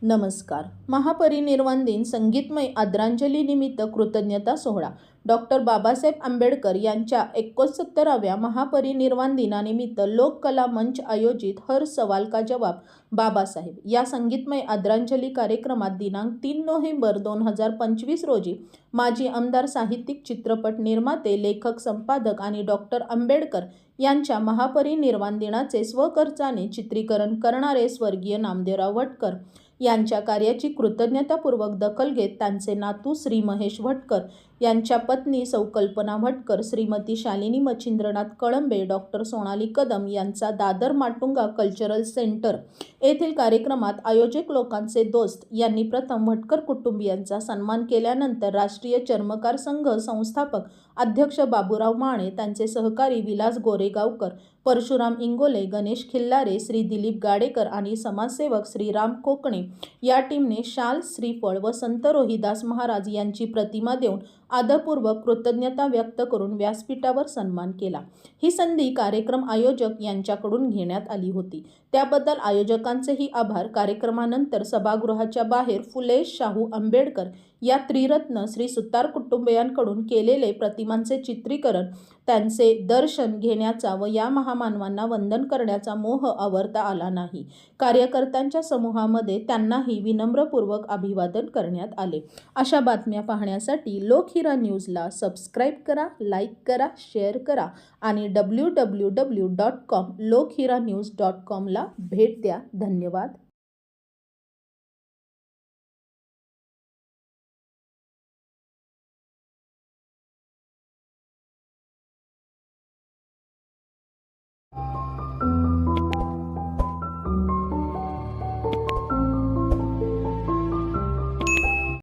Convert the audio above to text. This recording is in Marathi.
नमस्कार. महापरिनिर्वाण दिन संगीतमय आदरांजली निमित्त कृतज्ञता सोहळा. डॉक्टर बाबासाहेब आंबेडकर यांच्या 69व्या महापरिनिर्वाण दिनानिमित्त लोककला मंच आयोजित हर सवाल का जवाब बाबासाहेब या संगीतमय आदरांजली कार्यक्रमात दिनांक 3 नोव्हेंबर 2025 रोजी माजी आमदार, साहित्यिक, चित्रपट निर्माते, लेखक, संपादक आणि डॉक्टर आंबेडकर यांच्या महापरिनिर्वाण दिनाचे स्वखर्चाने चित्रीकरण करणारे स्वर्गीय नामदेवराव भटकर यांच्या कार्याची कृतज्ञतापूर्वक दखल घेत त्यांचे नातू श्री महेश भटकर, यांच्या पत्नी सौ कल्पना भटकर, श्रीमती शालिनी मच्छिंद्रनाथ कळंबे, डॉक्टर सोनाली कदम यांचा दादर माटुंगा कल्चरल सेंटर येथील कार्यक्रमात आयोजक लोकांचे दोस्त यांनी प्रथम भटकर कुटुंबियांचा सन्मान केल्यानंतर राष्ट्रीय चर्मकार संघ संस्थापक अध्यक्ष बाबूराव माने, त्यांचे सहकारी विलास गोरेगावकर, परशुराम इंगोले, गणेश खिल्लारे, श्री दिलीप गाडेकर आणि समाजसेवक श्री राम कोकणे या टीमने शाल, श्रीफळ व संत रोहिदास महाराज यांची प्रतिमा देऊन आदरपूर्वक कृतज्ञता व्यक्त करून व्यासपीठावर सन्मान केला. ही संधी कार्यक्रम आयोजक यांच्याकडून घेण्यात आली होती, त्याबद्दल आयोजकांचेही आभार. कार्यक्रमानंतर सभागृहाच्या बाहेर फुले शाहू आंबेडकर या त्रिरत्न श्री सुतार कुटुंबियांकडून केलेले प्रतिमांचे चित्रीकरण, त्यांचे दर्शन घेण्याचा व या महामानवांना वंदन करण्याचा मोह आवरता आला नाही. कार्यकर्त्यांच्या समूहामध्ये त्यांनाही विनम्रपूर्वक अभिवादन करण्यात आले. अशा बातम्या पाहण्यासाठी लोकहिरा न्यूजला सबस्क्राईब करा, लाईक करा, शेअर करा आणि www.lokhiranewz.com ला भेट द्या. धन्यवाद.